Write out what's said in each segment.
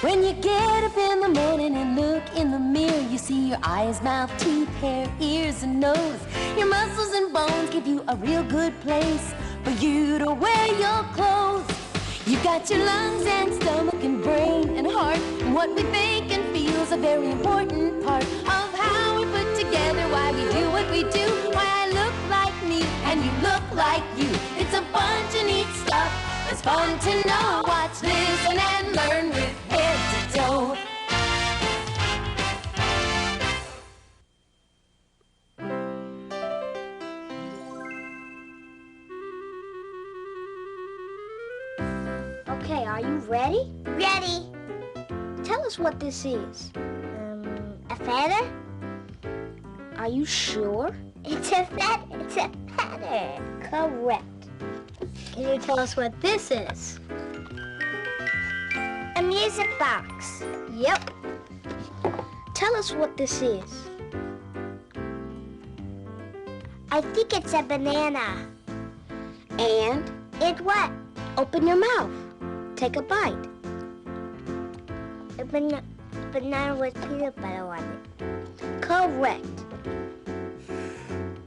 When you get up in the morning and look in the mirror, you see your eyes, mouth, teeth, hair, ears, and nose. Your muscles and bones give you a real good place for you to wear your clothes. You've got your lungs and stomach and brain and heart, and what we think and feel is a very important part of how we put together why we do what we do, why I look like me and you look like you. It's a bunch of neat stuff. It's fun to know. Watch, listen, and learn with head to toe. Okay, are you ready? Ready. Tell us what this is. A feather? Are you sure? It's a feather. It's a feather. Correct. Can you tell us what this is? A music box. Yep. Tell us what this is. I think it's a banana. And It what? open your mouth. Take a bite. A banana with peanut butter on it. Correct.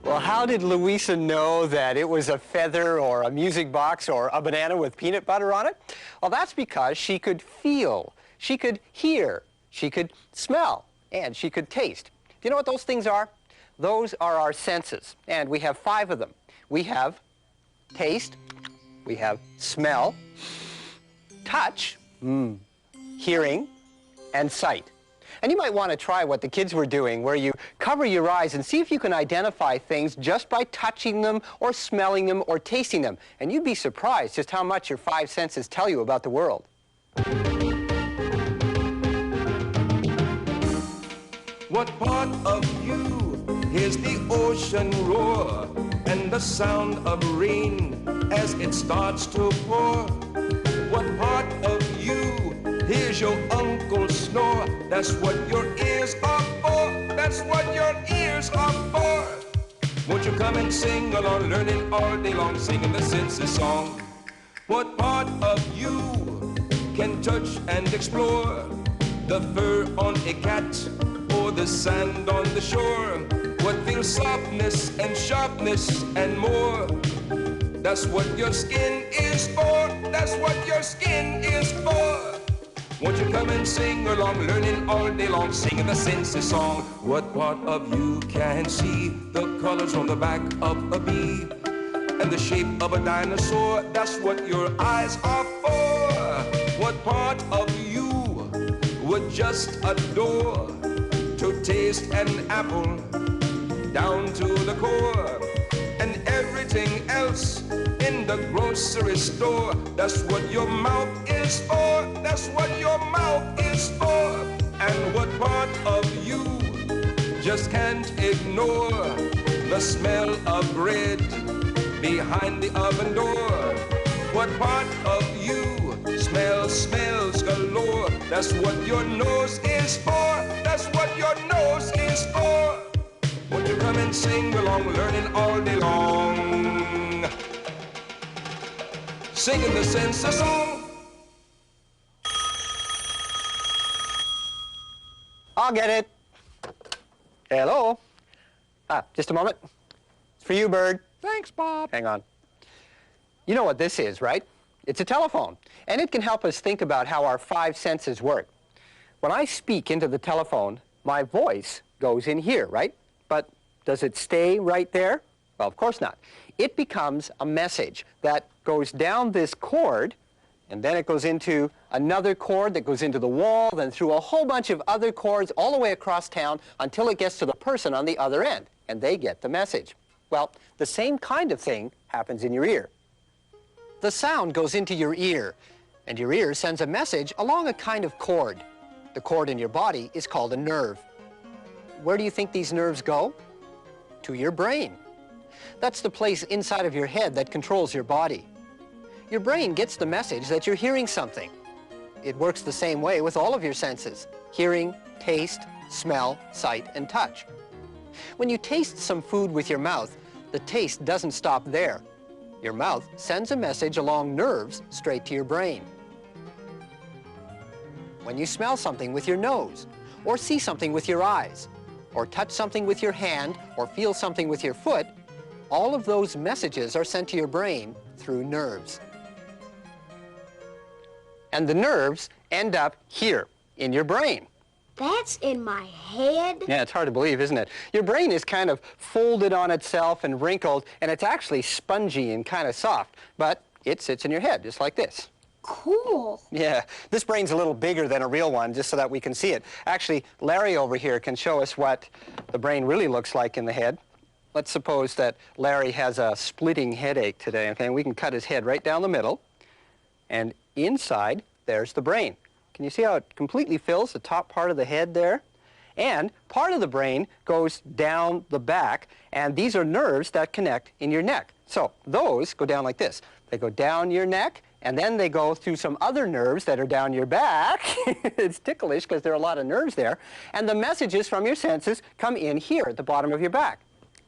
Well, how did Louisa know that it was a feather or a music box or a banana with peanut butter on it? Well, that's because she could feel, she could hear, she could smell, and she could taste. Do you know what those things are? Those are our senses, and we have 5 of them. We have taste, we have smell, touch, hearing, and sight. And you might want to try what the kids were doing, where you cover your eyes and see if you can identify things just by touching them or smelling them or tasting them. And you'd be surprised just how much your 5 senses tell you about the world. What part of you hears the ocean roar and the sound of rain as it starts to pour? What part of you hears your uncle snore? That's what your ears are for. That's what your ears are for. Won't you come and sing along, learning all day long, singing the senses song? What part of you can touch and explore the fur on a cat or the sand on the shore? What feels softness and sharpness and more? That's what your skin is for. That's what your skin is for. Won't you come and sing along, learning all day long, singing the senses song? What part of you can see the colors on the back of a bee and the shape of a dinosaur? That's what your eyes are for. What part of you would just adore to taste an apple down to the core? And everything else in the grocery store, that's what your mouth is for. That's what your mouth is for. And what part of you just can't ignore the smell of bread behind the oven door? What part of you smells galore? That's what your nose is for. That's what your nose is for. Won't you come and sing along, learning all day long, singing the senses song? I'll get it. Hello? Just a moment. It's for you, Bird. Thanks, Bob. Hang on. You know what this is, right? It's a telephone, and it can help us think about how our 5 senses work. When I speak into the telephone, my voice goes in here, right? But does it stay right there? Well, of course not. It becomes a message that goes down this cord, and then it goes into another cord that goes into the wall, then through a whole bunch of other cords all the way across town until it gets to the person on the other end, and they get the message. Well, the same kind of thing happens in your ear. The sound goes into your ear, and your ear sends a message along a kind of cord. The cord in your body is called a nerve. Where do you think these nerves go? To your brain. That's the place inside of your head that controls your body. Your brain gets the message that you're hearing something. It works the same way with all of your senses: hearing, taste, smell, sight, and touch. When you taste some food with your mouth, the taste doesn't stop there. Your mouth sends a message along nerves straight to your brain. when you smell something with your nose, or see something with your eyes, or touch something with your hand, or feel something with your foot, all of those messages are sent to your brain through nerves. And the nerves end up here in your brain. That's in my head? Yeah, it's hard to believe, isn't it? Your brain is kind of folded on itself and wrinkled, and it's actually spongy and kind of soft, but it sits in your head just like this. Cool. Yeah, this brain's a little bigger than a real one, just so that we can see it. Actually, Larry over here can show us what the brain really looks like in the head. Let's suppose that Larry has a splitting headache today, okay? We can cut his head right down the middle, and inside, there's the brain. Can you see how it completely fills the top part of the head there? And part of the brain goes down the back, and these are nerves that connect in your neck. So those go down like this. They go down your neck, and then they go through some other nerves that are down your back. It's ticklish because there are a lot of nerves there. And the messages from your senses come in here at the bottom of your back.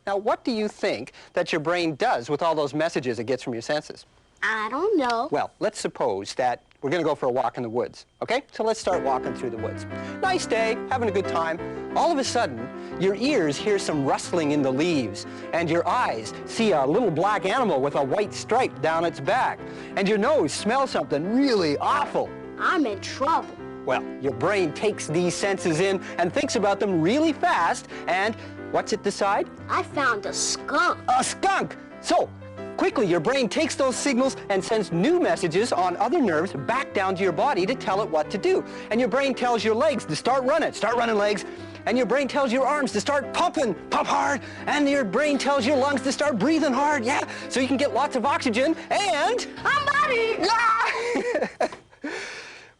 Now, what do you think that your brain does with all those messages it gets from your senses? I don't know. Well, let's suppose that we're going to go for a walk in the woods, okay? So let's start walking through the woods. Nice day, having a good time. All of a sudden, your ears hear some rustling in the leaves, and your eyes see a little black animal with a white stripe down its back, and your nose smells something really awful. I'm in trouble. Well, your brain takes these senses in and thinks about them really fast, and what's it decide? I found a skunk. A skunk! So, quickly, your brain takes those signals and sends new messages on other nerves back down to your body to tell it what to do. And your brain tells your legs to start running legs. And your brain tells your arms to start pumping, pump hard. And your brain tells your lungs to start breathing hard, yeah, so you can get lots of oxygen and... I'm buddy! Ah!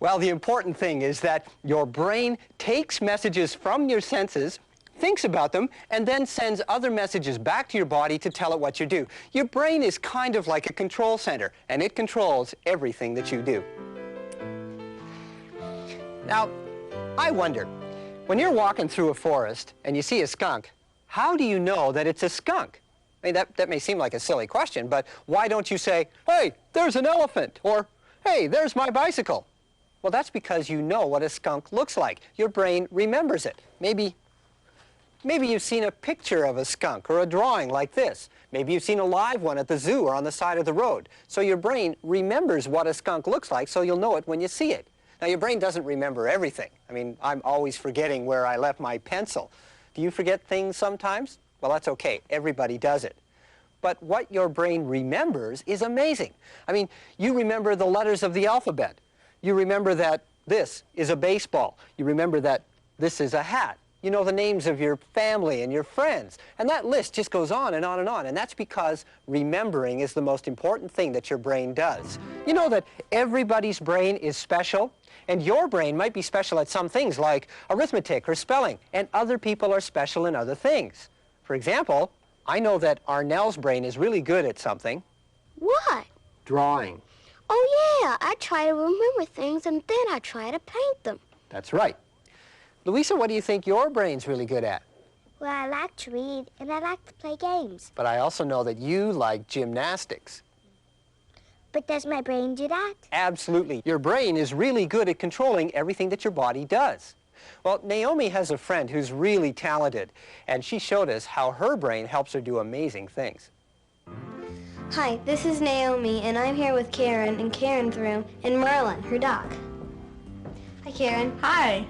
Well, the important thing is that your brain takes messages from your senses, thinks about them, and then sends other messages back to your body to tell it what you do. Your brain is kind of like a control center, and it controls everything that you do. Now, I wonder, when you're walking through a forest and you see a skunk, how do you know that it's a skunk? I mean, that may seem like a silly question, but why don't you say, hey, there's an elephant, or hey, there's my bicycle? Well, that's because you know what a skunk looks like. Your brain remembers it. Maybe you've seen a picture of a skunk or a drawing like this. Maybe you've seen a live one at the zoo or on the side of the road. So your brain remembers what a skunk looks like, so you'll know it when you see it. Now, your brain doesn't remember everything. I mean, I'm always forgetting where I left my pencil. Do you forget things sometimes? Well, that's okay. Everybody does it. But what your brain remembers is amazing. I mean, you remember the letters of the alphabet. You remember that this is a baseball. You remember that this is a hat. You know the names of your family and your friends. And that list just goes on and on and on. And that's because remembering is the most important thing that your brain does. You know that everybody's brain is special? And your brain might be special at some things like arithmetic or spelling. And other people are special in other things. For example, I know that Arnell's brain is really good at something. What? Drawing. Oh, yeah. I try to remember things, and then I try to paint them. That's right. Louisa, what do you think your brain's really good at? Well, I like to read, and I like to play games. But I also know that you like gymnastics. But does my brain do that? Absolutely. Your brain is really good at controlling everything that your body does. Well, Naomi has a friend who's really talented, and she showed us how her brain helps her do amazing things. Hi, this is Naomi, and I'm here with Karen in Karen's room, and Merlin, her dog. Hi, Karen. Hi.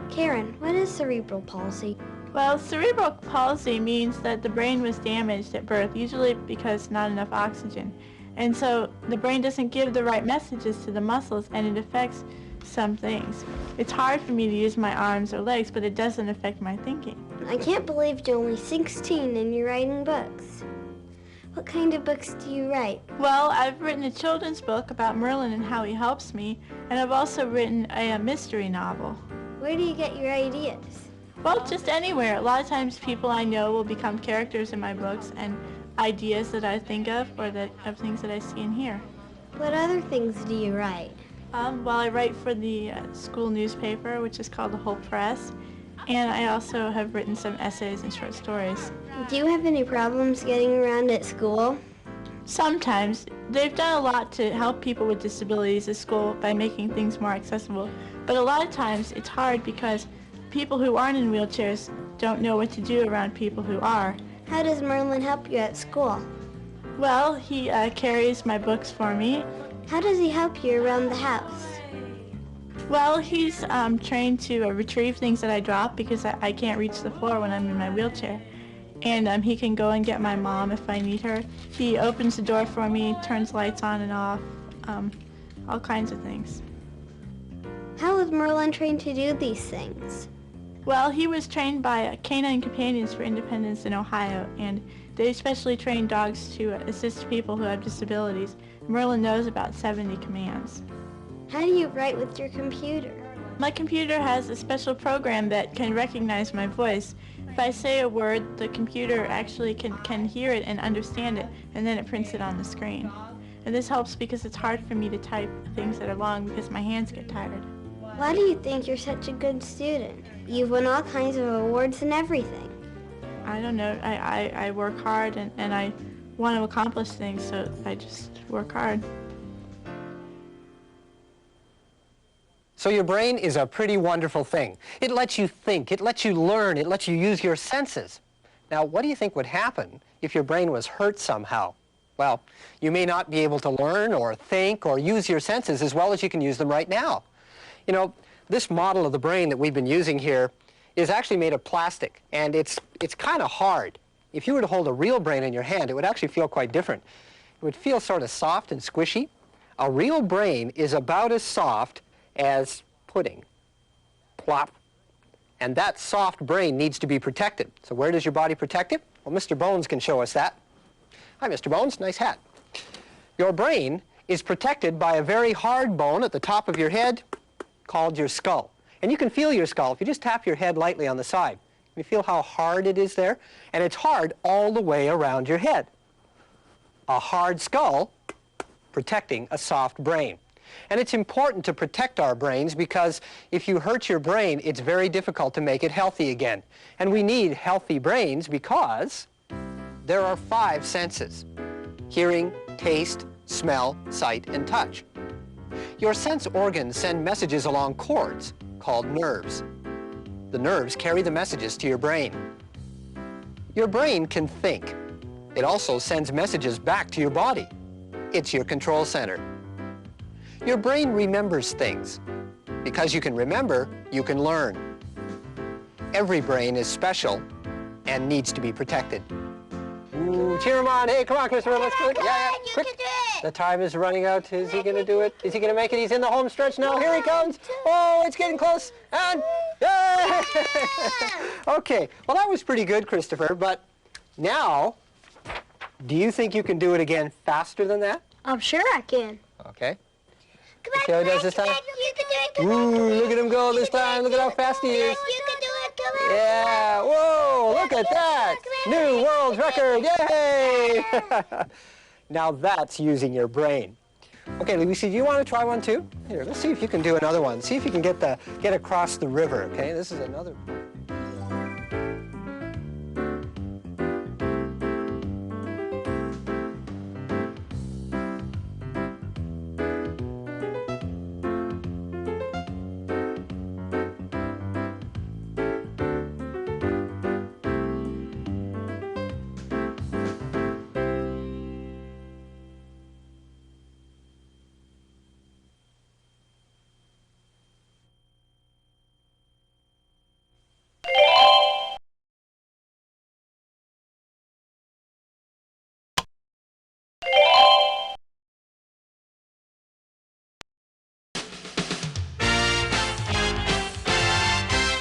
Karen, what is cerebral palsy? Well, cerebral palsy means that the brain was damaged at birth, usually because not enough oxygen. And so the brain doesn't give the right messages to the muscles, and it affects some things. It's hard for me to use my arms or legs, but it doesn't affect my thinking. I can't believe you're only 16 and you're writing books. What kind of books do you write? Well, I've written a children's book about Merlin and how he helps me, and I've also written a mystery novel. Where do you get your ideas? Well, just anywhere. A lot of times people I know will become characters in my books, and ideas that I think of, or of things that I see and hear. What other things do you write? Well, I write for the school newspaper, which is called The Whole Press, and I also have written some essays and short stories. Do you have any problems getting around at school? Sometimes. They've done a lot to help people with disabilities at school by making things more accessible, but a lot of times it's hard because people who aren't in wheelchairs don't know what to do around people who are. How does Merlin help you at school? Well, he carries my books for me. How does he help you around the house? Well, he's trained to retrieve things that I drop because I can't reach the floor when I'm in my wheelchair. And he can go and get my mom if I need her. He opens the door for me, turns lights on and off, all kinds of things. How was Merlin trained to do these things? Well, he was trained by Canine Companions for Independence in Ohio, and they specially train dogs to assist people who have disabilities. Merlin knows about 70 commands. How do you write with your computer? My computer has a special program that can recognize my voice. If I say a word, the computer actually can hear it and understand it, and then it prints it on the screen. And this helps because it's hard for me to type things that are long because my hands get tired. Why do you think you're such a good student? You've won all kinds of awards and everything. I don't know. I work hard and I want to accomplish things, so I just work hard. So your brain is a pretty wonderful thing. It lets you think, it lets you learn, it lets you use your senses. Now, what do you think would happen if your brain was hurt somehow? Well, you may not be able to learn or think or use your senses as well as you can use them right now. You know, this model of the brain that we've been using here is actually made of plastic, and it's kind of hard. If you were to hold a real brain in your hand, it would actually feel quite different. It would feel sort of soft and squishy. A real brain is about as soft as pudding. Plop. And that soft brain needs to be protected. So where does your body protect it? Well, Mr. Bones can show us that. Hi, Mr. Bones. Nice hat. Your brain is protected by a very hard bone at the top of your head called your skull. And you can feel your skull if you just tap your head lightly on the side. You feel how hard it is there? And it's hard all the way around your head. A hard skull protecting a soft brain. And it's important to protect our brains because if you hurt your brain, it's very difficult to make it healthy again. And we need healthy brains because there are 5 senses: hearing, taste, smell, sight, and touch. Your sense organs send messages along cords called nerves. The nerves carry the messages to your brain. Your brain can think. It also sends messages back to your body. It's your control center. Your brain remembers things. Because you can remember, you can learn. Every brain is special and needs to be protected. Ooh, cheer him on. Hey, come on, Christopher, let's do it. Yeah, quick. The time is running out. Is he going to do it? Is he going to make it? He's in the home stretch now. Here he comes. Oh, it's getting close. And, yay! Okay, well, that was pretty good, Christopher, but now, do you think you can do it again faster than that? I'm sure I can. Okay. See how he does this time? Ooh, look at him go this time. Look at how fast he is. You can do it. Come on. Yeah, whoa, look at that. New world record, yay! Now that's using your brain. Okay, Lucy, do you want to try one too? Here, let's see if you can do another one. See if you can get across the river, okay? This is another.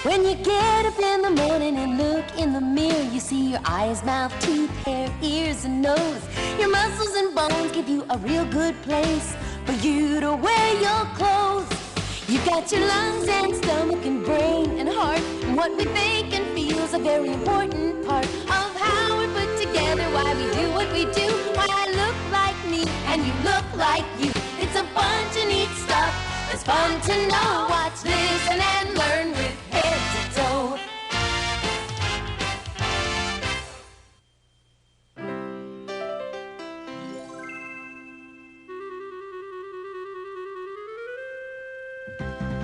When you get up in the morning and look in the mirror, you see your eyes, mouth, teeth, hair, ears, and nose. Your muscles and bones give you a real good place for you to wear your clothes. You've got your lungs and stomach and brain and heart, and what we think and feel is a very important part of how we're put together, why we do what we do, why I look like me and you look like you. It's a bunch of neat stuff. It's fun to know. Watch, listen, and learn with head to toe.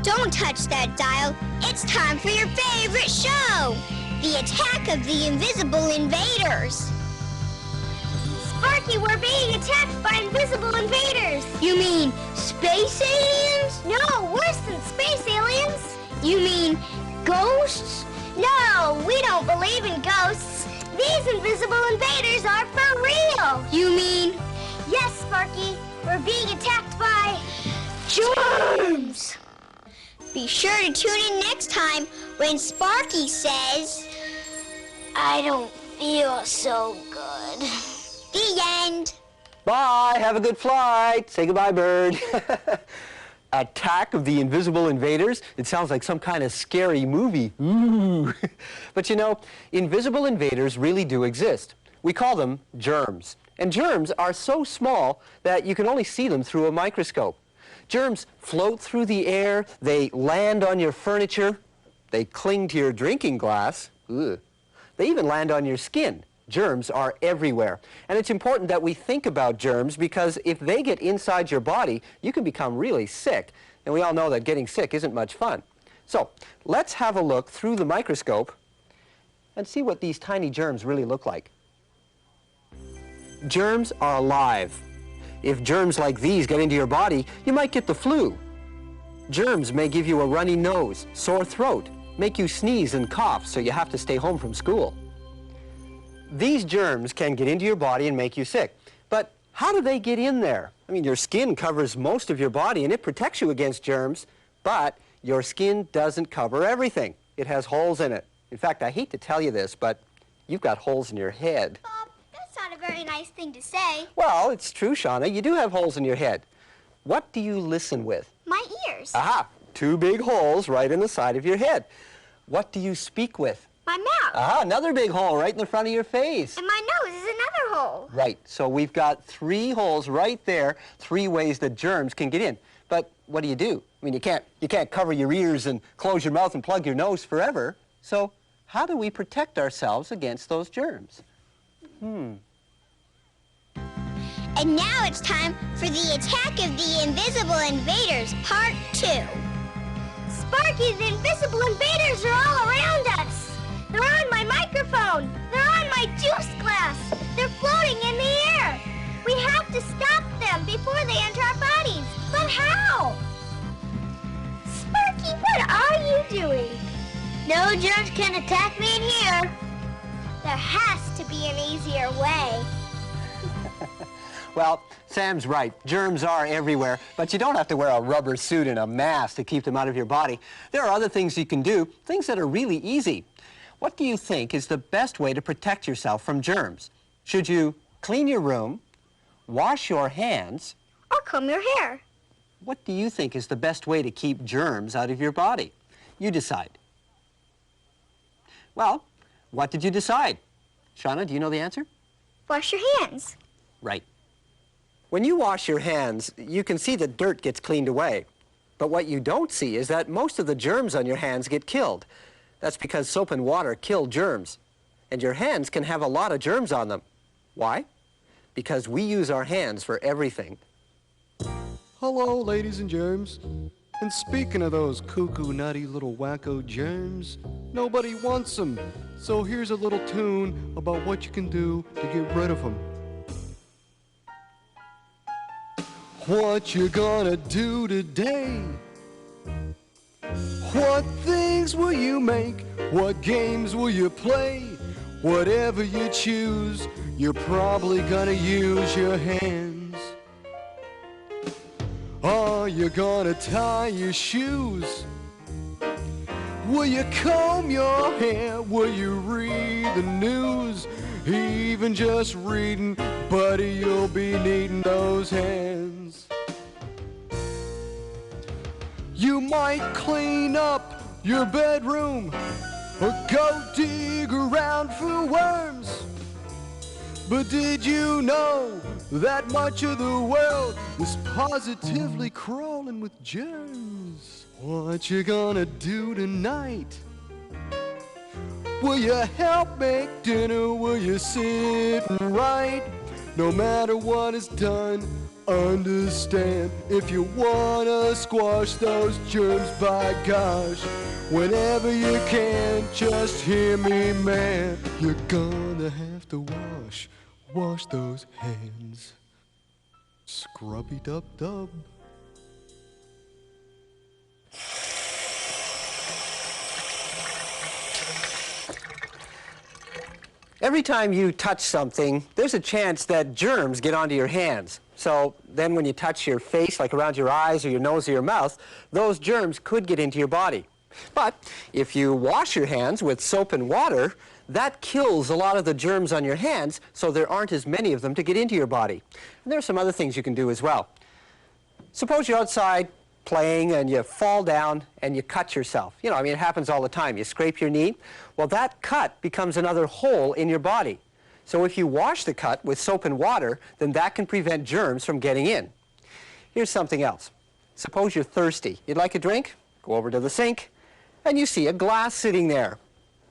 Don't touch that dial. It's time for your favorite show, The Attack of the Invisible Invaders. Sparky, we're being attacked by invisible invaders. You mean space aliens? No, worse than space aliens. You mean ghosts? No, we don't believe in ghosts. These invisible invaders are for real. You mean... Yes, Sparky, we're being attacked by germs. Be sure to tune in next time when Sparky says, I don't feel so good. The end. Bye. Have a good flight. Say goodbye, bird. Attack of the Invisible Invaders? It sounds like some kind of scary movie. Ooh. But you know, invisible invaders really do exist. We call them germs. And germs are so small that you can only see them through a microscope. Germs float through the air, they land on your furniture, they cling to your drinking glass. Ugh. They even land on your skin. Germs are everywhere. And it's important that we think about germs because if they get inside your body, you can become really sick. And we all know that getting sick isn't much fun. So let's have a look through the microscope and see what these tiny germs really look like. Germs are alive. If germs like these get into your body, you might get the flu. Germs may give you a runny nose, sore throat, make you sneeze and cough so you have to stay home from school. These germs can get into your body and make you sick. But how do they get in there? I mean, your skin covers most of your body and it protects you against germs, but your skin doesn't cover everything. It has holes in it. In fact, I hate to tell you this, but you've got holes in your head. Bob, that's not a very nice thing to say. Well, it's true, Shauna. You do have holes in your head. What do you listen with? My ears. Aha, 2 big holes right in the side of your head. What do you speak with? My mouth. Aha, another big hole right in the front of your face. And my nose is another hole. Right, so we've got 3 holes right there, 3 ways that germs can get in. But what do? I mean, you can't cover your ears and close your mouth and plug your nose forever. So how do we protect ourselves against those germs? And now it's time for the Attack of the Invisible Invaders, Part 2. Sparky, the invisible invaders are all around us. They're on my microphone. They're on my juice glass. They're floating in the air. We have to stop them before they enter our bodies. But how? Sparky, what are you doing? No germs can attack me in here. There has to be an easier way. Well, Sam's right. Germs are everywhere, but you don't have to wear a rubber suit and a mask to keep them out of your body. There are other things you can do, things that are really easy. What do you think is the best way to protect yourself from germs? Should you clean your room, wash your hands? Or comb your hair. What do you think is the best way to keep germs out of your body? You decide. Well, what did you decide? Shauna, do you know the answer? Wash your hands. Right. When you wash your hands, you can see that dirt gets cleaned away. But what you don't see is that most of the germs on your hands get killed. That's because soap and water kill germs. And your hands can have a lot of germs on them. Why? Because we use our hands for everything. Hello, ladies and germs. And speaking of those cuckoo nutty little wacko germs, nobody wants them. So here's a little tune about what you can do to get rid of them. What you gonna do today? What things will you make? What games will you play? Whatever you choose, you're probably gonna use your hands. Are you gonna tie your shoes? Will you comb your hair? Will you read the news? Even just reading, buddy, you'll be needing those hands. You might clean up your bedroom or go dig around for worms. But did you know that much of the world is positively crawling with germs? What you gonna do tonight? Will you help make dinner? Will you sit and write? no matter what is done. Understand, if you wanna squash those germs, by gosh, whenever you can, just hear me, man. You're gonna have to wash those hands. Scrubby-dub-dub. Every time you touch something, there's a chance that germs get onto your hands. So then when you touch your face, like around your eyes or your nose or your mouth, those germs could get into your body. But if you wash your hands with soap and water, that kills a lot of the germs on your hands, so there aren't as many of them to get into your body. And there are some other things you can do as well. Suppose you're outside playing and you fall down and you cut yourself. You know, I mean, it happens all the time. You scrape your knee. Well, that cut becomes another hole in your body. So if you wash the cut with soap and water, then that can prevent germs from getting in. Here's something else. Suppose you're thirsty. You'd like a drink? Go over to the sink and you see a glass sitting there.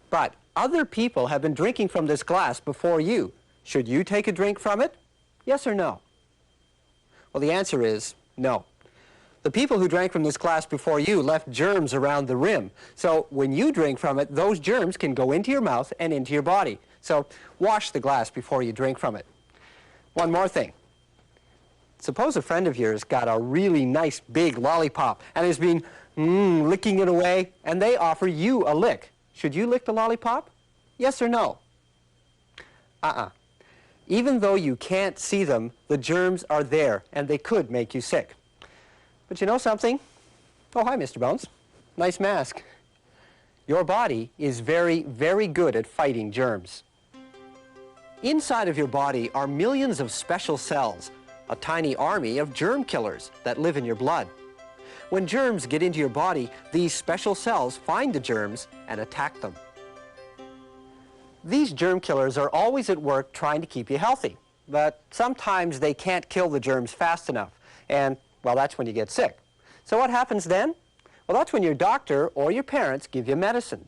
But other people have been drinking from this glass before you. Should you take a drink from it? Yes or no? Well, the answer is no. The people who drank from this glass before you left germs around the rim. So when you drink from it, those germs can go into your mouth and into your body. So wash the glass before you drink from it. One more thing. Suppose a friend of yours got a really nice big lollipop and has been licking it away, and they offer you a lick. Should you lick the lollipop? Yes or no? Even though you can't see them, the germs are there, and they could make you sick. But you know something? Oh, hi, Mr. Bones. Nice mask. Your body is very, very good at fighting germs. Inside of your body are millions of special cells, a tiny army of germ killers that live in your blood. When germs get into your body, these special cells find the germs and attack them. These germ killers are always at work trying to keep you healthy, but sometimes they can't kill the germs fast enough, and, well, that's when you get sick. So what happens then? Well, that's when your doctor or your parents give you medicine.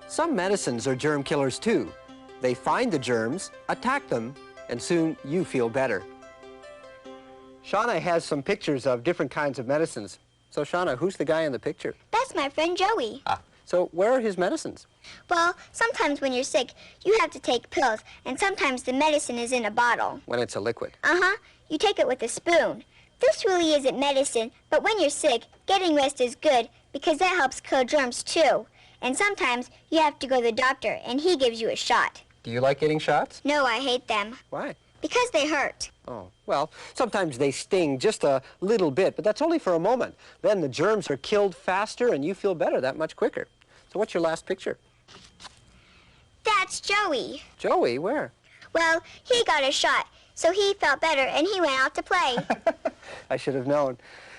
Some medicines are germ killers too. They find the germs, attack them, and soon you feel better. Shauna has some pictures of different kinds of medicines. So Shauna, who's the guy in the picture? That's my friend Joey. So where are his medicines? Well, sometimes when you're sick, you have to take pills, and sometimes the medicine is in a bottle. When it's a liquid. You take it with a spoon. This really isn't medicine, but when you're sick, getting rest is good because that helps kill germs too. And sometimes you have to go to the doctor, and he gives you a shot. Do you like getting shots? No, I hate them. Why? Because they hurt. Oh, well, sometimes they sting just a little bit, but that's only for a moment. Then the germs are killed faster and you feel better that much quicker. So what's your last picture? That's Joey. Joey, where? Well, he got a shot, so he felt better and he went out to play. I should have known.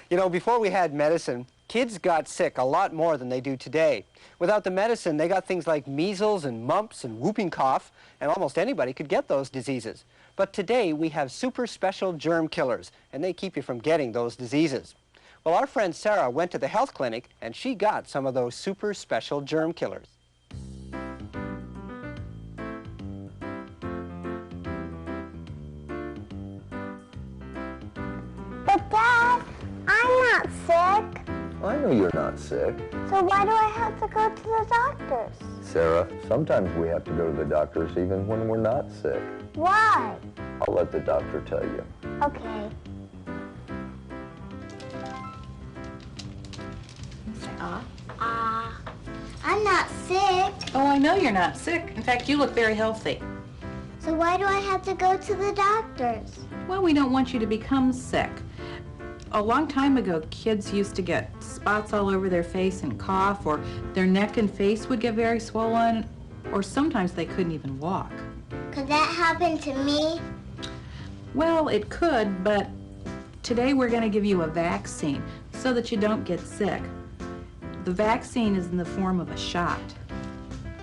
You know, before we had medicine, kids got sick a lot more than they do today. Without the medicine, they got things like measles and mumps and whooping cough, and almost anybody could get those diseases. But today, we have super special germ killers, and they keep you from getting those diseases. Well, our friend Sarah went to the health clinic, and she got some of those super special germ killers. But Dad, I'm not sick. I know you're not sick. So why do I have to go to the doctors? Sarah, sometimes we have to go to the doctors even when we're not sick. Why? I'll let the doctor tell you. Okay. I'm not sick. Oh, I know you're not sick. In fact, you look very healthy. So why do I have to go to the doctors? Well, we don't want you to become sick. A long time ago, kids used to get spots all over their face and cough, or their neck and face would get very swollen, or sometimes they couldn't even walk. Could that happen to me? Well, it could, but today we're going to give you a vaccine so that you don't get sick. The vaccine is in the form of a shot.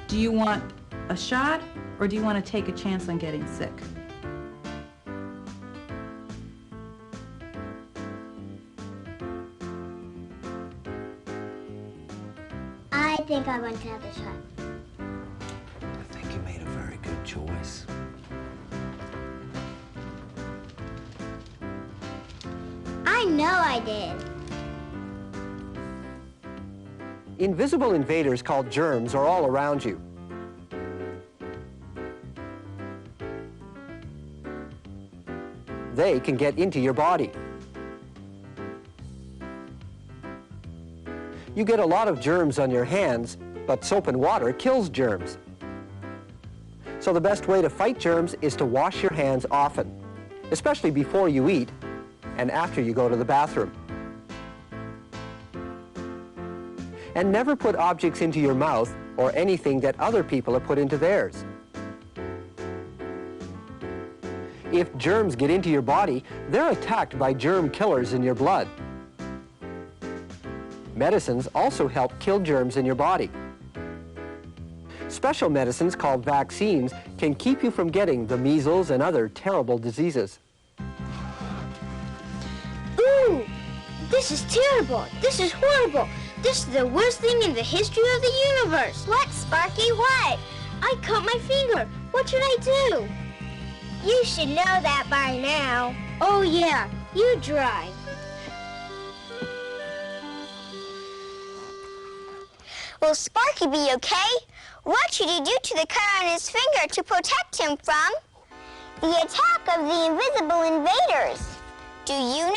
Do you want a shot, or do you want to take a chance on getting sick? I think I want to have a shot. I think you made a very good choice. know I did. Invisible invaders called germs are all around you. They can get into your body. You get a lot of germs on your hands, but soap and water kills germs. So the best way to fight germs is to wash your hands often, especially before you eat and after you go to the bathroom. And never put objects into your mouth or anything that other people have put into theirs. If germs get into your body, they're attacked by germ killers in your blood. Medicines also help kill germs in your body. Special medicines called vaccines can keep you from getting the measles and other terrible diseases. Ooh! This is terrible! This is horrible! This is the worst thing in the history of the universe! What, Sparky? What? I cut my finger! What should I do? You should know that by now. Oh yeah, you drive. Will Sparky be okay? What should he do to the cut on his finger to protect him from the attack of the invisible invaders? Do you know?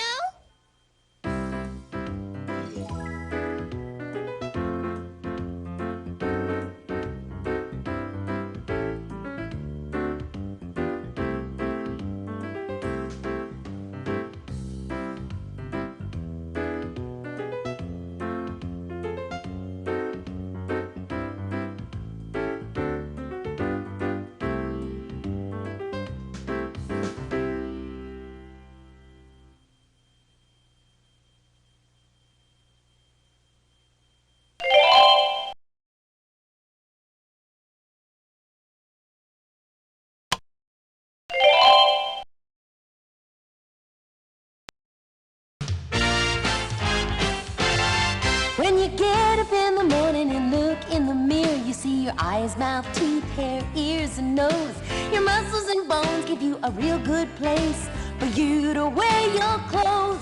When you get up in the morning and look in the mirror, you see your eyes, mouth, teeth, hair, ears, and nose. Your muscles and bones give you a real good place for you to wear your clothes.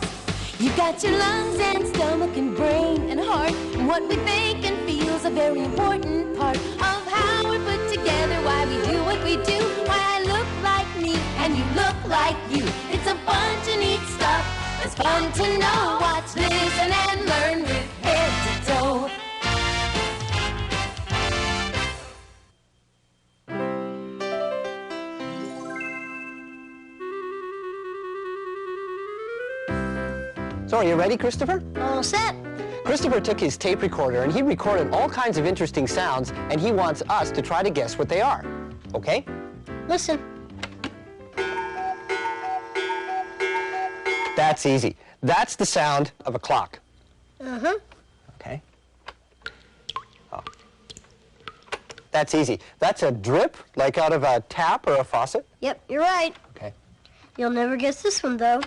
You've got your lungs and stomach and brain and heart, and what we think and feel is a very important part of how we're put together, why we do what we do, why I look like me and you look like you. It's a bunch of neat stuff. It's fun to know. Watch, listen, and learn with head to toe. So are you ready, Christopher? All set. Christopher took his tape recorder and he recorded all kinds of interesting sounds, and he wants us to try to guess what they are. Okay? Listen. That's easy. That's the sound of a clock. Uh-huh. Okay. Oh. That's easy. That's a drip, like out of a tap or a faucet. Yep, you're right. Okay. You'll never guess this one, though.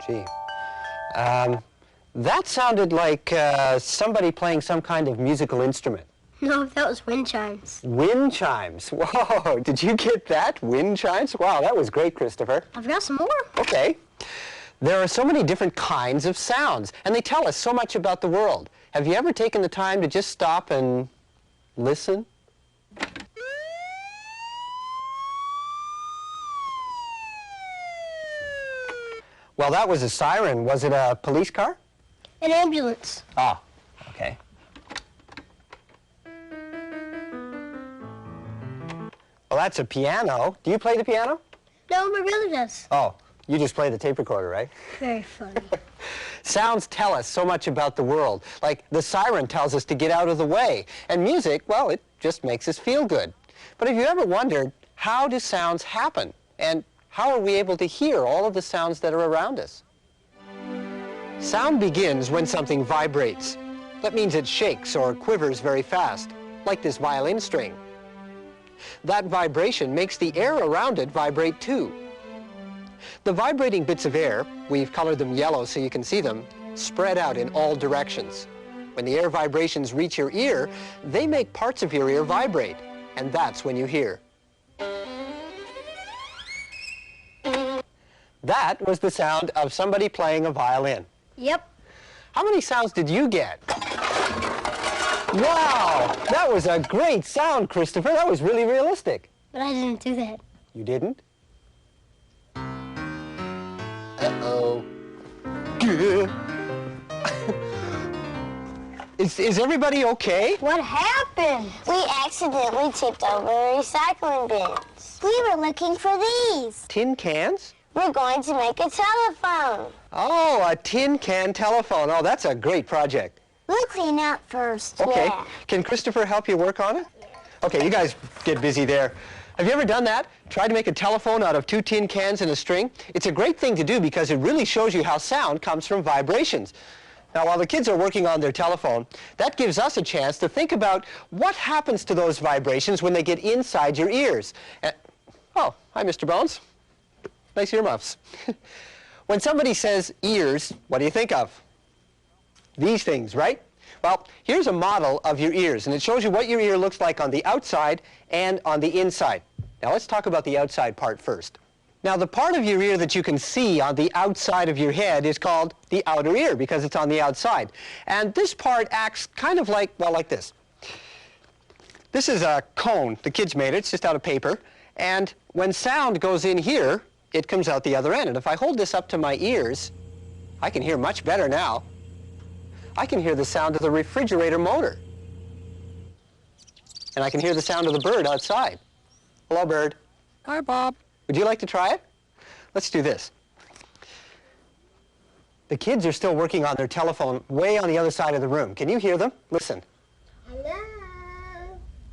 Gee. That sounded like somebody playing some kind of musical instrument. No, that was wind chimes. Wind chimes. Whoa, did you get that? Wind chimes? Wow, that was great, Christopher. I've got some more. Okay. There are so many different kinds of sounds, and they tell us so much about the world. Have you ever taken the time to just stop and listen? Well, that was a siren. Was it a police car? An ambulance. Ah, okay. Well, that's a piano. Do you play the piano? No, my brother does. Oh, you just play the tape recorder, right? Very funny. Sounds tell us so much about the world. Like the siren tells us to get out of the way. And music, well, it just makes us feel good. But have you ever wondered, how do sounds happen? And how are we able to hear all of the sounds that are around us? Sound begins when something vibrates. That means it shakes or quivers very fast, like this violin string. That vibration makes the air around it vibrate too. The vibrating bits of air, we've colored them yellow so you can see them, spread out in all directions. When the air vibrations reach your ear, they make parts of your ear vibrate, and that's when you hear. That was the sound of somebody playing a violin. Yep. How many sounds did you get? Wow, that was a great sound, Christopher. That was really realistic. But I didn't do that. You didn't? Uh-oh. Is everybody okay? What happened? We accidentally tipped over the recycling bins. We were looking for these. Tin cans? We're going to make a telephone. Oh, a tin can telephone. Oh, that's a great project. We'll clean out first. Okay. Yeah. Can Christopher help you work on it? Okay, you guys get busy there. Have you ever done that? Tried to make a telephone out of 2 tin cans and a string? It's a great thing to do because it really shows you how sound comes from vibrations. Now, while the kids are working on their telephone, that gives us a chance to think about what happens to those vibrations when they get inside your ears. Oh, hi, Mr. Bones. Nice earmuffs. When somebody says ears, what do you think of? These things, right? Well, here's a model of your ears, and it shows you what your ear looks like on the outside and on the inside. Now, let's talk about the outside part first. Now, the part of your ear that you can see on the outside of your head is called the outer ear because it's on the outside. And this part acts kind of like, well, like this. This is a cone. The kids made it. It's just out of paper. And when sound goes in here, it comes out the other end. And if I hold this up to my ears, I can hear much better now. I can hear the sound of the refrigerator motor. And I can hear the sound of the bird outside. Hello, bird. Hi, Bob. Would you like to try it? Let's do this. The kids are still working on their telephone way on the other side of the room. Can you hear them? Listen. Hello.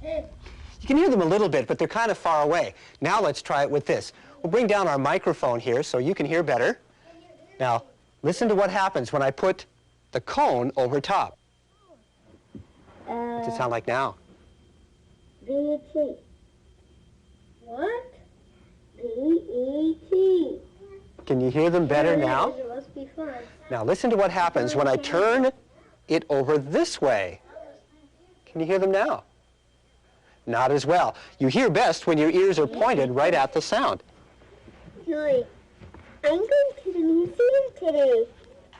You can hear them a little bit, but they're kind of far away. Now let's try it with this. We'll bring down our microphone here so you can hear better. Now, listen to what happens when I put the cone over top. What's it sound like now? B-E-T. What? B-E-T. Can you hear them better now? It must be fun. Now listen to what happens when I turn it over this way. Can you hear them now? Not as well. You hear best when your ears are pointed right at the sound. Joy, I'm going to the museum today.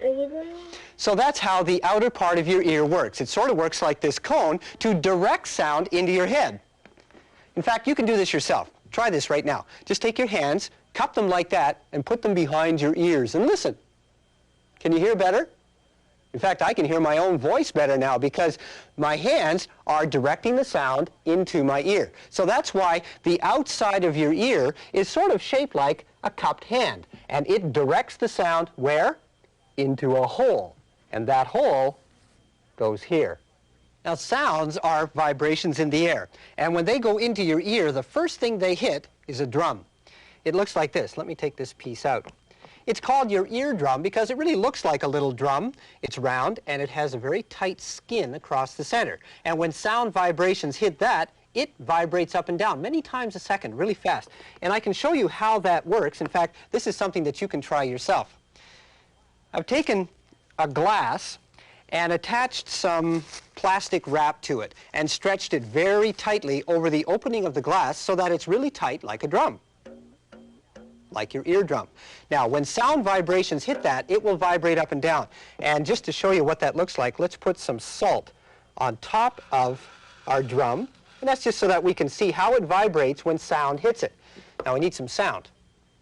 Are you going? So that's how the outer part of your ear works. It sort of works like this cone to direct sound into your head. In fact, you can do this yourself. Try this right now. Just take your hands, cup them like that, and put them behind your ears and listen. Can you hear better? In fact, I can hear my own voice better now because my hands are directing the sound into my ear. So that's why the outside of your ear is sort of shaped like a cupped hand. And it directs the sound where? Into a hole. And that hole goes here. Now, sounds are vibrations in the air. And when they go into your ear, the first thing they hit is a drum. It looks like this. Let me take this piece out. It's called your eardrum because it really looks like a little drum. It's round, and it has a very tight skin across the center. And when sound vibrations hit that, it vibrates up and down many times a second, really fast. And I can show you how that works. In fact, this is something that you can try yourself. I've taken a glass and attached some plastic wrap to it and stretched it very tightly over the opening of the glass so that it's really tight like a drum, like your eardrum. Now, when sound vibrations hit that, it will vibrate up and down. And just to show you what that looks like, let's put some salt on top of our drum. And that's just so that we can see how it vibrates when sound hits it. Now, we need some sound.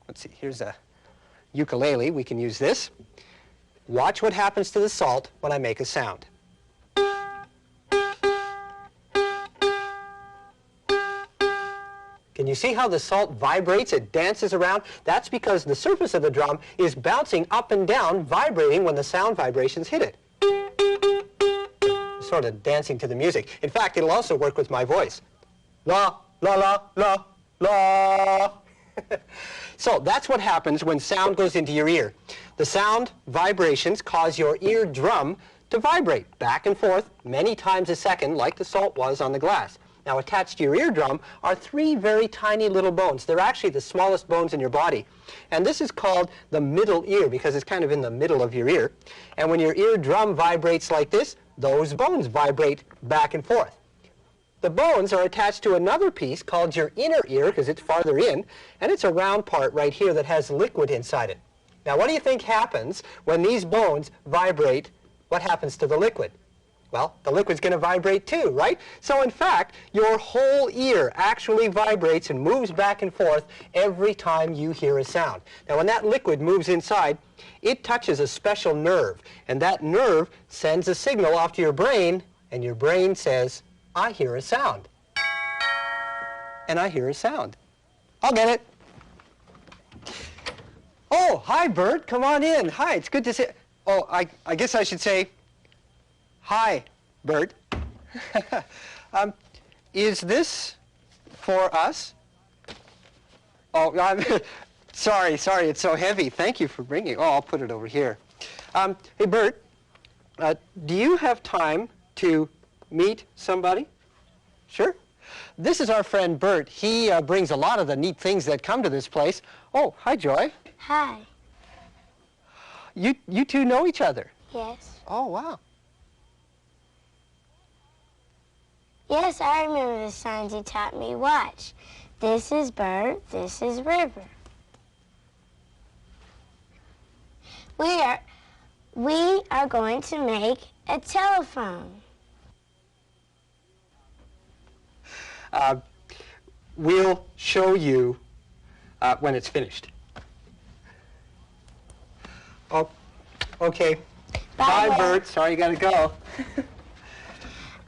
Let's see, here's a ukulele. We can use this. Watch what happens to the salt when I make a sound. Can you see how the salt vibrates? It dances around. That's because the surface of the drum is bouncing up and down, vibrating when the sound vibrations hit it. Sort of dancing to the music. In fact, it'll also work with my voice. La, la, la, la, la. So that's what happens when sound goes into your ear. The sound vibrations cause your eardrum to vibrate back and forth many times a second, like the salt was on the glass. Now, attached to your eardrum are 3 very tiny little bones. They're actually the smallest bones in your body. And this is called the middle ear because it's kind of in the middle of your ear. And when your eardrum vibrates like this, those bones vibrate back and forth. The bones are attached to another piece called your inner ear, because it's farther in, and it's a round part right here that has liquid inside it. Now, what do you think happens when these bones vibrate? What happens to the liquid? Well, the liquid's going to vibrate too, right? So in fact, your whole ear actually vibrates and moves back and forth every time you hear a sound. Now, when that liquid moves inside, it touches a special nerve, and that nerve sends a signal off to your brain, and your brain says, I hear a sound. And I hear a sound. I'll get it. Oh, hi, Bert. Come on in. Hi, it's good to see you. Oh, I guess I should say, hi, Bert. Is this for us? Oh, I'm sorry, it's so heavy. Thank you for bringing it. Oh, I'll put it over here. Hey, Bert, do you have time to meet somebody? Sure. This is our friend Bert. He brings a lot of the neat things that come to this place. Oh, hi, Joy. Hi. You two know each other? Yes. Oh, wow. Yes, I remember the signs you taught me. Watch. This is Bert, this is River. We are going to make a telephone. We'll show you when it's finished. Oh, okay. Bye, Bert. Sorry you gotta go.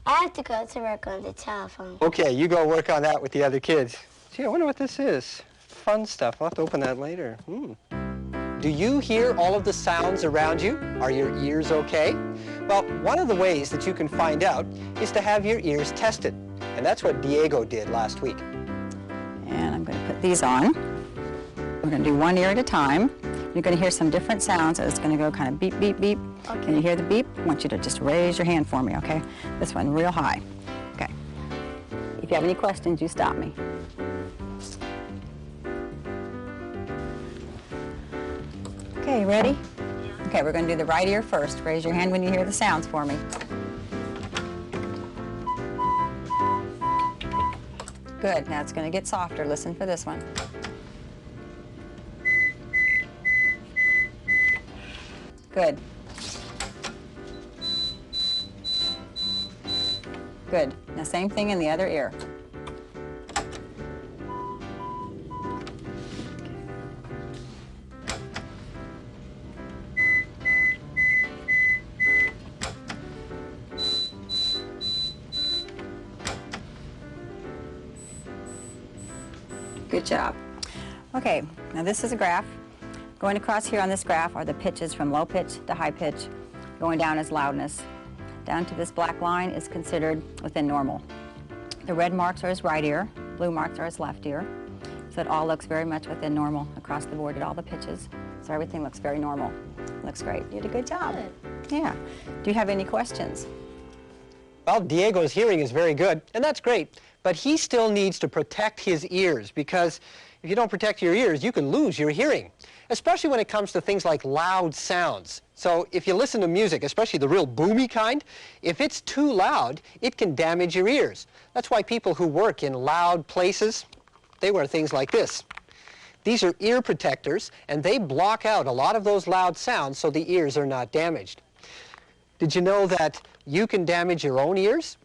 I have to go to work on the telephone. Okay, you go work on that with the other kids. Gee, I wonder what this is. Fun stuff. I'll have to open that later. Do you hear all of the sounds around you? Are your ears okay? Well, one of the ways that you can find out is to have your ears tested. And that's what Diego did last week. And I'm going to put these on. We're going to do one ear at a time. You're going to hear some different sounds. It's going to go kind of beep, beep, beep. Okay. Can you hear the beep? I want you to just raise your hand for me, okay? This one real high. Okay. If you have any questions, you stop me. Okay, ready? Okay, we're going to do the right ear first. Raise your hand when you hear the sounds for me. Good. Now it's going to get softer. Listen for this one. Good. Good. Now same thing in the other ear. Good job. Okay, now this is a graph. Going across here on this graph are the pitches from low pitch to high pitch. Going down is loudness. Down to this black line is considered within normal. The red marks are his right ear, blue marks are his left ear. So it all looks very much within normal across the board at all the pitches. So everything looks very normal. Looks great. You did a good job. Good. Yeah. Do you have any questions? Well, Diego's hearing is very good, and that's great. But he still needs to protect his ears, because if you don't protect your ears, you can lose your hearing, especially when it comes to things like loud sounds. So if you listen to music, especially the real boomy kind, if it's too loud, it can damage your ears. That's why people who work in loud places, they wear things like this. These are ear protectors, and they block out a lot of those loud sounds so the ears are not damaged. Did you know that you can damage your own ears?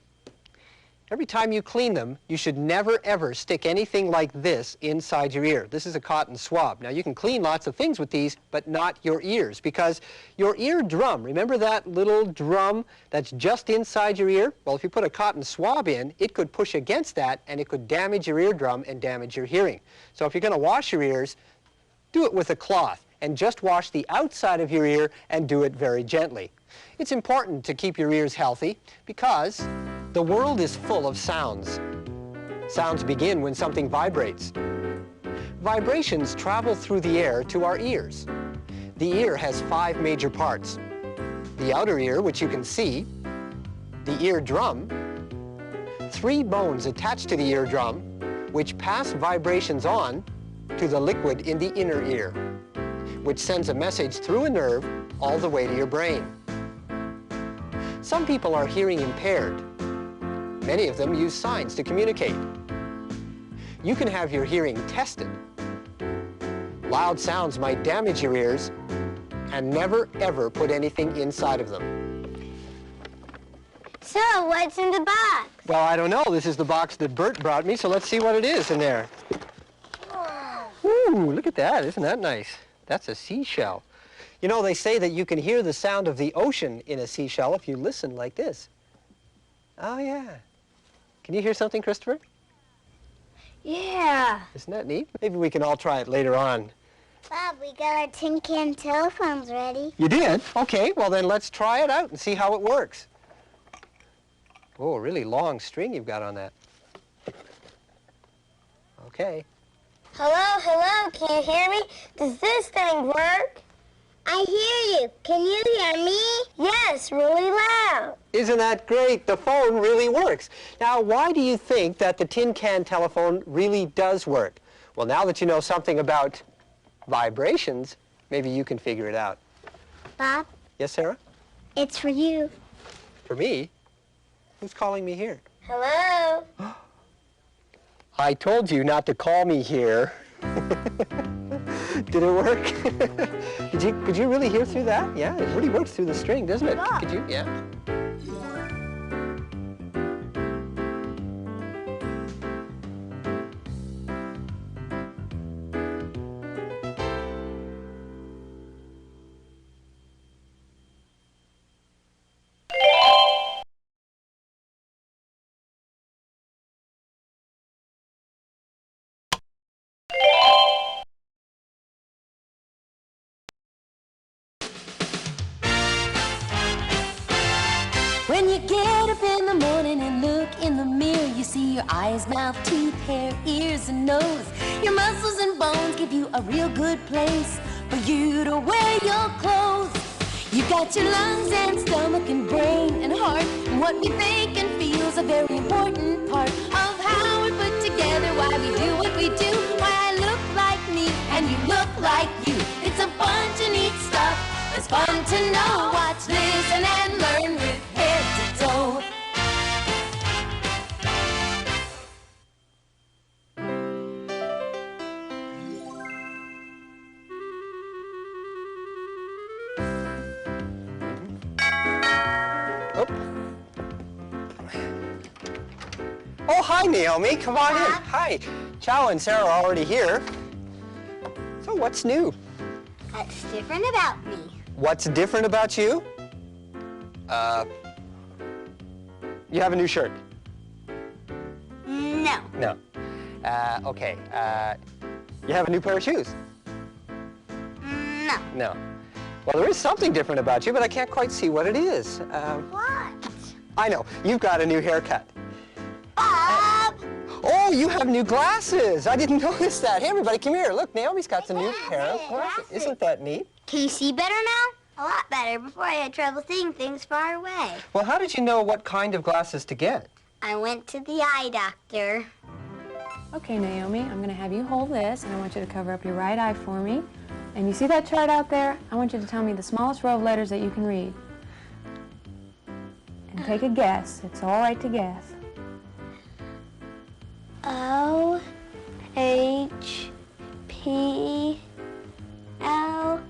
Every time you clean them, you should never, ever stick anything like this inside your ear. This is a cotton swab. Now, you can clean lots of things with these, but not your ears, because your eardrum, remember that little drum that's just inside your ear? Well, if you put a cotton swab in, it could push against that, and it could damage your eardrum and damage your hearing. So if you're going to wash your ears, do it with a cloth, and just wash the outside of your ear and do it very gently. It's important to keep your ears healthy because the world is full of sounds. Sounds begin when something vibrates. Vibrations travel through the air to our ears. The ear has 5 major parts. The outer ear, which you can see, the eardrum, 3 bones attached to the eardrum, which pass vibrations on to the liquid in the inner ear, which sends a message through a nerve all the way to your brain. Some people are hearing impaired. Many of them use signs to communicate. You can have your hearing tested. Loud sounds might damage your ears, and never ever put anything inside of them. So, what's in the box? Well, I don't know. This is the box that Bert brought me, so let's see what it is in there. Ooh, look at that. Isn't that nice? That's a seashell. You know, they say that you can hear the sound of the ocean in a seashell if you listen like this. Oh, yeah. Can you hear something, Christopher? Yeah. Isn't that neat? Maybe we can all try it later on. Bob, we got our tin can telephones ready. You did? Okay, well then let's try it out and see how it works. Oh, a really long string you've got on that. Okay. Hello, hello, can you hear me? Does this thing work? I hear you. Can you hear me? Yes, really loud. Isn't that great? The phone really works. Now, why do you think that the tin can telephone really does work? Well, now that you know something about vibrations, maybe you can figure it out. Bob, Yes, Sarah? it's for you. For me? Who's calling me here? Hello? I told you not to call me here. Did it work? Could you really hear through that? Yeah, it really works through the string, doesn't it? Could you? Yeah. When you get up in the morning and look in the mirror, you see your eyes, mouth, teeth, hair, ears, and nose. Your muscles and bones give you a real good place for you to wear your clothes. You've got your lungs and stomach and brain and heart, and what we think and feel is a very important part of how we're put together, why we do what we do, why I look like me and you look like you. It's a bunch of neat stuff. It's fun to know. Watch, listen, and learn with head to toe. Oh, hi, Naomi. Come on in. Hi. Chow and Sarah are already here. So what's new? What's different about me? What's different about you? You have a new shirt. No. No. Okay. You have a new pair of shoes. No. No. Well, there is something different about you, but I can't quite see what it is. What? I know. You've got a new haircut. Bob! Oh, you have new glasses. I didn't notice that. Hey, everybody, come here. Look, Naomi's got some new pair of glasses. Isn't that neat? Can you see better now? A lot better. Before I had trouble seeing things far away. Well, how did you know what kind of glasses to get? I went to the eye doctor. Okay, Naomi, I'm going to have you hold this, and I want you to cover up your right eye for me. And you see that chart out there? I want you to tell me the smallest row of letters that you can read. And take a guess. It's all right to guess. O, H, P, L,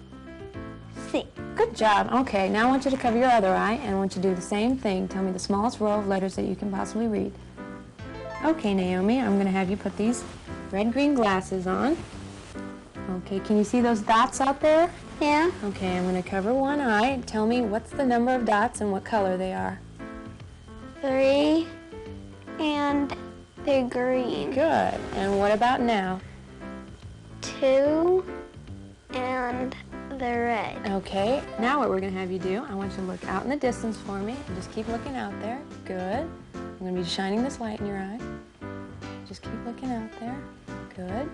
C. Good job. Okay, now I want you to cover your other eye, and I want you to do the same thing. Tell me the smallest row of letters that you can possibly read. Okay, Naomi, I'm going to have you put these red-green glasses on. Okay, can you see those dots out there? Yeah. Okay, I'm going to cover one eye. Tell me what's the number of dots and what color they are. 3, and they're green. Good. And what about now? 2, and they're red. Okay, now what we're going to have you do, I want you to look out in the distance for me and just keep looking out there. Good. I'm going to be shining this light in your eye. Just keep looking out there. Good.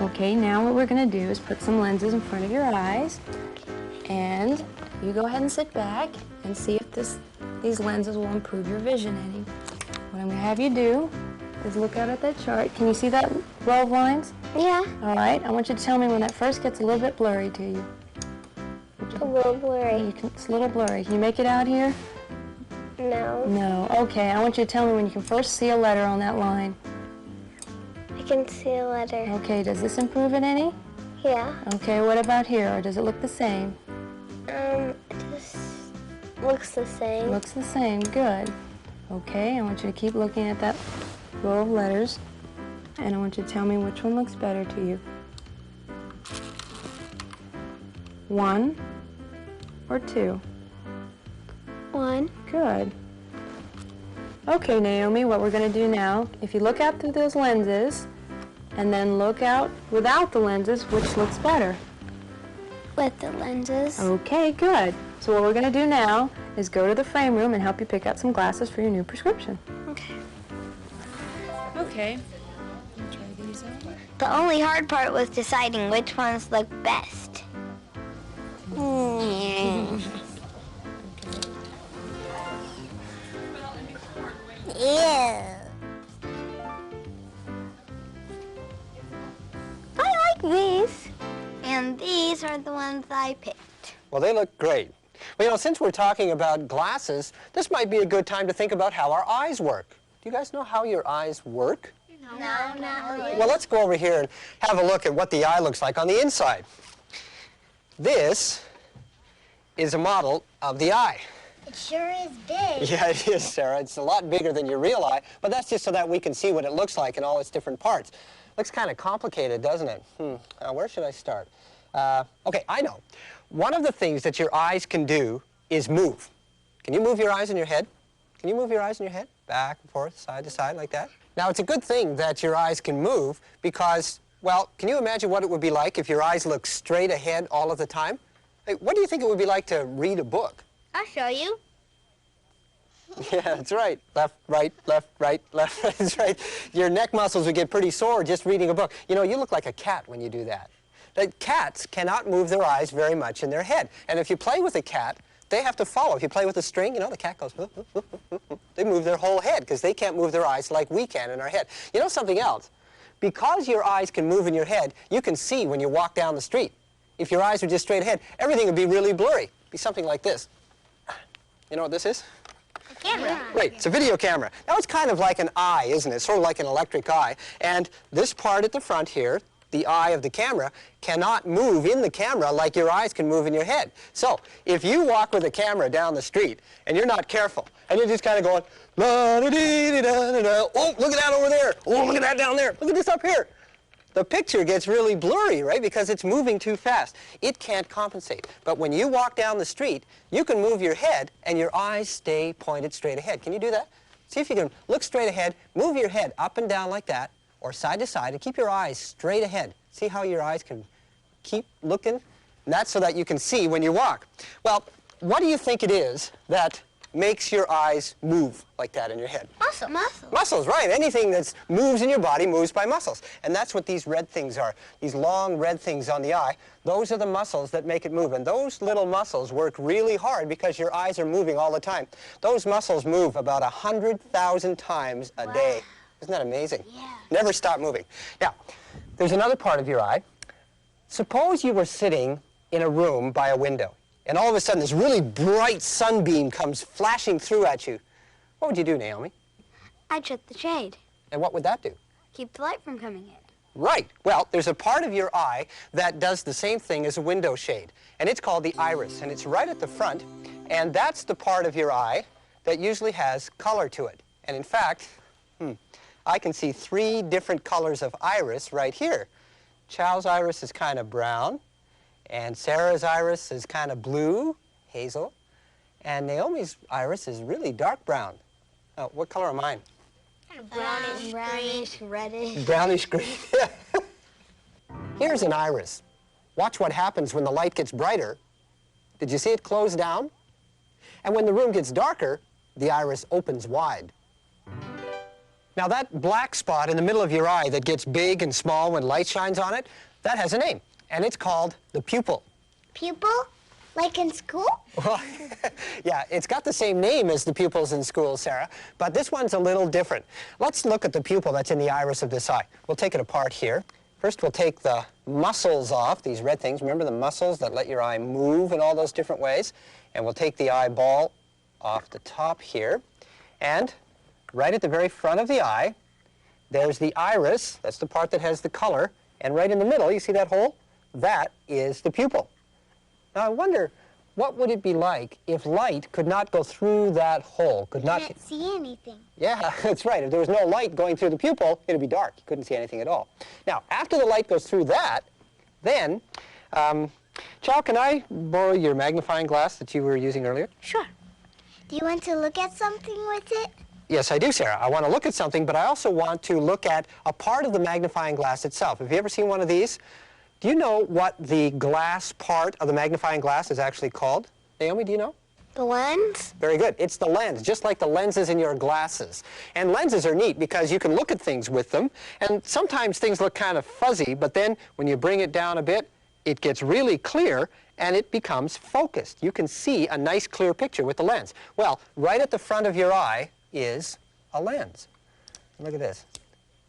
Okay, now what we're going to do is put some lenses in front of your eyes, and you go ahead and sit back and see if these lenses will improve your vision any. What I'm going to have you do is look out at that chart. Can you see that row of lines? Yeah. All right, I want you to tell me when that first gets a little bit blurry to you. A little blurry. It's a little blurry. Can you make it out here? No. No. Okay, I want you to tell me when you can first see a letter on that line. I can see a letter. Okay, does this improve it any? Yeah. Okay, what about here? Or does it look the same? It just looks the same. Looks the same. Good. Okay, I want you to keep looking at that row of letters, and I want you to tell me which one looks better to you. 1 or 2? 1. Good. Okay, Naomi, what we're going to do now, if you look out through those lenses, and then look out without the lenses, which looks better? With the lenses. Okay, good. So what we're going to do now is go to the frame room and help you pick out some glasses for your new prescription. Okay. Okay. Try these out. The only hard part was deciding which ones look best. Yeah. I like these. And these are the ones I picked. Well, they look great. Well, you know, since we're talking about glasses, this might be a good time to think about how our eyes work. Do you guys know how your eyes work? No, not really. Well, let's go over here and have a look at what the eye looks like on the inside. This is a model of the eye. It sure is big. Yeah, it is, Sarah. It's a lot bigger than your real eye, but that's just so that we can see what it looks like in all its different parts. Looks kind of complicated, doesn't it? Where should I start? Okay, I know. One of the things that your eyes can do is move. Can you move your eyes in your head? Can you move your eyes in your head? Back and forth, side to side, like that? Now, it's a good thing that your eyes can move because, well, can you imagine what it would be like if your eyes looked straight ahead all of the time? Hey, what do you think it would be like to read a book? I'll show you. Yeah, that's right. Left, right, left, right, left, right. That's right. Your neck muscles would get pretty sore just reading a book. You know, you look like a cat when you do that. Cats cannot move their eyes very much in their head. And if you play with a cat, they have to follow. If you play with a string, you know, the cat goes, they move their whole head because they can't move their eyes like we can in our head. You know something else? Because your eyes can move in your head, you can see when you walk down the street. If your eyes were just straight ahead, everything would be really blurry. It'd be something like this. You know what this is? A camera. Right, it's a video camera. Now it's kind of like an eye, isn't it? Sort of like an electric eye. And this part at the front here, the eye of the camera, cannot move in the camera like your eyes can move in your head. So if you walk with a camera down the street and you're not careful and you're just kind of going, la-da-dee-dee-da-da-da, oh, look at that over there. Oh, look at that down there. Look at this up here. The picture gets really blurry, right, because it's moving too fast. It can't compensate. But when you walk down the street, you can move your head and your eyes stay pointed straight ahead. Can you do that? See if you can look straight ahead, move your head up and down like that, or side to side, and keep your eyes straight ahead. See how your eyes can keep looking? And that's so that you can see when you walk. Well, what do you think it is that makes your eyes move like that in your head? Muscles. Muscles. Muscles, right. Anything that moves in your body moves by muscles. And that's what these red things are. These long red things on the eye, those are the muscles that make it move. And those little muscles work really hard because your eyes are moving all the time. Those muscles move about 100,000 times a day. Isn't that amazing? Yeah. Never stop moving. Now, there's another part of your eye. Suppose you were sitting in a room by a window, and all of a sudden this really bright sunbeam comes flashing through at you. What would you do, Naomi? I'd shut the shade. And what would that do? Keep the light from coming in. Right. Well, there's a part of your eye that does the same thing as a window shade, and it's called the iris, and it's right at the front, and that's the part of your eye that usually has color to it. And in fact, I can see 3 different colors of iris right here. Chow's iris is kind of brown, and Sarah's iris is kind of blue, hazel, and Naomi's iris is really dark brown. Oh, what color are mine? Kind of brownish, reddish. Brownish green. Here's an iris. Watch what happens when the light gets brighter. Did you see it close down? And when the room gets darker, the iris opens wide. Now that black spot in the middle of your eye that gets big and small when light shines on it, that has a name, and it's called the pupil. Pupil? Like in school? Well, yeah, it's got the same name as the pupils in school, Sarah, but this one's a little different. Let's look at the pupil that's in the iris of this eye. We'll take it apart here. First, we'll take the muscles off, these red things. Remember the muscles that let your eye move in all those different ways? And we'll take the eyeball off the top here. And right at the very front of the eye, there's the iris. That's the part that has the color. And right in the middle, you see that hole? That is the pupil. Now, I wonder, what would it be like if light could not go through that hole? You can't see anything. Yeah, that's right. If there was no light going through the pupil, it would be dark. You couldn't see anything at all. Now, after the light goes through that, then, Chow, can I borrow your magnifying glass that you were using earlier? Sure. Do you want to look at something with it? Yes, I do, Sarah. I want to look at something, but I also want to look at a part of the magnifying glass itself. Have you ever seen one of these? Do you know what the glass part of the magnifying glass is actually called? Naomi, do you know? The lens? Very good. It's the lens, just like the lenses in your glasses. And lenses are neat because you can look at things with them, and sometimes things look kind of fuzzy, but then when you bring it down a bit, it gets really clear and it becomes focused. You can see a nice clear picture with the lens. Well, right at the front of your eye is a lens. Look at this.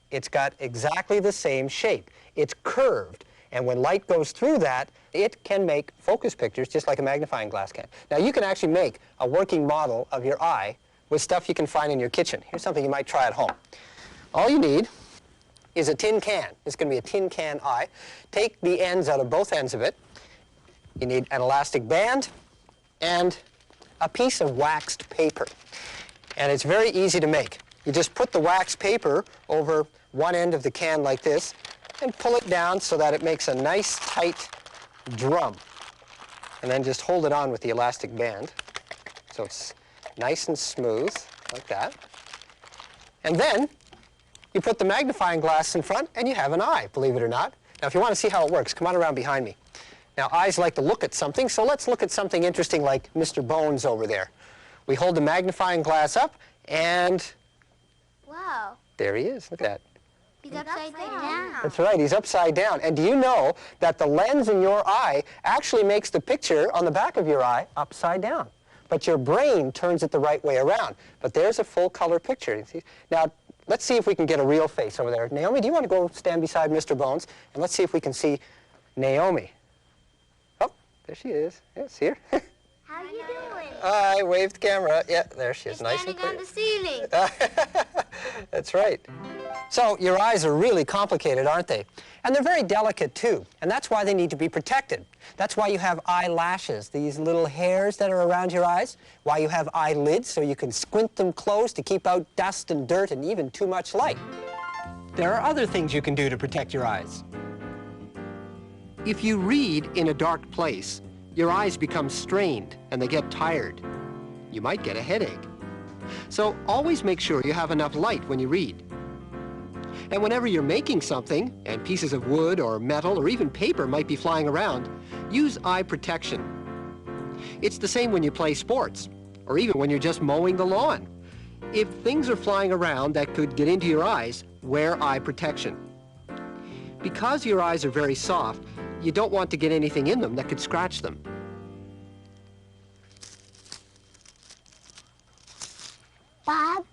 It's got exactly the same shape. It's curved. And when light goes through that, it can make focus pictures just like a magnifying glass can. Now, you can actually make a working model of your eye with stuff you can find in your kitchen. Here's something you might try at home. All you need is a tin can. It's going to be a tin can eye. Take the ends out of both ends of it. You need an elastic band and a piece of waxed paper. And it's very easy to make. You just put the waxed paper over one end of the can like this and pull it down so that it makes a nice tight drum. And then just hold it on with the elastic band so it's nice and smooth, like that. And then you put the magnifying glass in front and you have an eye, believe it or not. Now, if you want to see how it works, come on around behind me. Now, eyes like to look at something, so let's look at something interesting like Mr. Bones over there. We hold the magnifying glass up and Wow. there he is. Look at that. He's upside down. That's right, he's upside down. And do you know that the lens in your eye actually makes the picture on the back of your eye upside down? But your brain turns it the right way around. But there's a full color picture. Now, let's see if we can get a real face over there. Naomi, do you want to go stand beside Mr. Bones? And let's see if we can see Naomi. Oh, there she is. Yeah, see her? How you doing? I waved the camera. Yeah, there she is, nice and clear. On the ceiling. That's right. So your eyes are really complicated, aren't they? And they're very delicate, too. And that's why they need to be protected. That's why you have eyelashes, these little hairs that are around your eyes. Why you have eyelids, so you can squint them closed to keep out dust and dirt and even too much light. There are other things you can do to protect your eyes. If you read in a dark place, your eyes become strained and they get tired. You might get a headache. So always make sure you have enough light when you read. And whenever you're making something, and pieces of wood or metal or even paper might be flying around, use eye protection. It's the same when you play sports, or even when you're just mowing the lawn. If things are flying around that could get into your eyes, wear eye protection. Because your eyes are very soft, you don't want to get anything in them that could scratch them. Bob?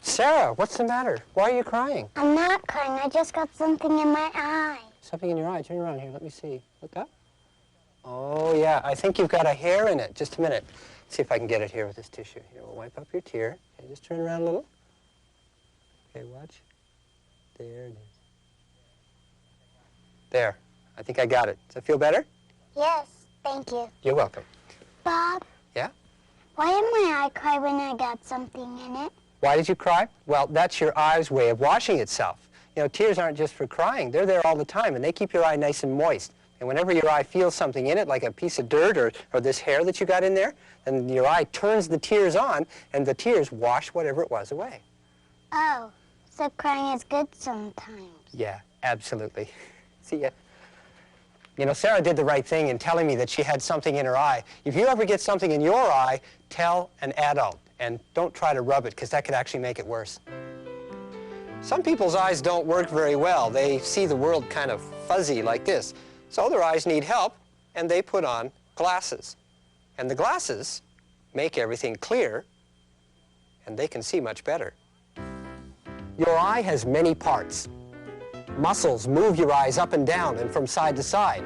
Sarah, what's the matter? Why are you crying? I'm not crying. I just got something in my eye. Something in your eye. Turn around here. Let me see. Look up. Oh, yeah. I think you've got a hair in it. Just a minute. Let's see if I can get it here with this tissue. Here, we'll wipe up your tear. Okay, just turn around a little. Okay, watch. There it is. There. I think I got it. Does that feel better? Yes, thank you. You're welcome. Bob? Yeah? Why did my eye cry when I got something in it? Why did you cry? Well, that's your eye's way of washing itself. You know, tears aren't just for crying. They're there all the time, and they keep your eye nice and moist. And whenever your eye feels something in it, like a piece of dirt or this hair that you got in there, then your eye turns the tears on, and the tears wash whatever it was away. Oh, so crying is good sometimes. Yeah, absolutely. See ya. You know, Sarah did the right thing in telling me that she had something in her eye. If you ever get something in your eye, tell an adult, and don't try to rub it, because that could actually make it worse. Some people's eyes don't work very well. They see the world kind of fuzzy like this. So their eyes need help, and they put on glasses. And the glasses make everything clear, and they can see much better. Your eye has many parts. Muscles move your eyes up and down and from side to side.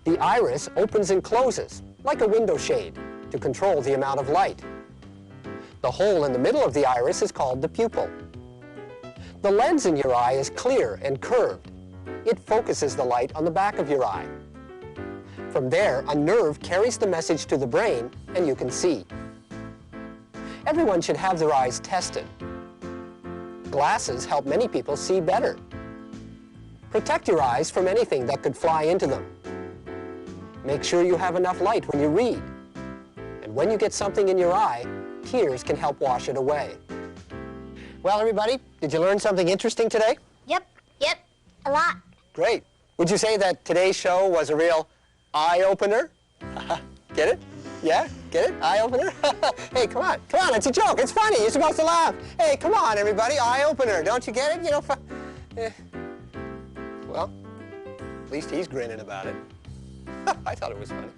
The iris opens and closes, like a window shade, to control the amount of light. The hole in the middle of the iris is called the pupil. The lens in your eye is clear and curved. It focuses the light on the back of your eye. From there, a nerve carries the message to the brain, and you can see. Everyone should have their eyes tested. Glasses help many people see better. Protect your eyes from anything that could fly into them. Make sure you have enough light when you read. And when you get something in your eye, tears can help wash it away. Well, everybody, did you learn something interesting today? Yep, a lot. Great. Would you say that today's show was a real eye-opener? Get it? Yeah? Get it? Eye-opener? Hey, come on, it's a joke. It's funny. You're supposed to laugh. Hey, come on, everybody. Eye-opener. Don't you get it? You know, well, at least he's grinning about it. I thought it was funny.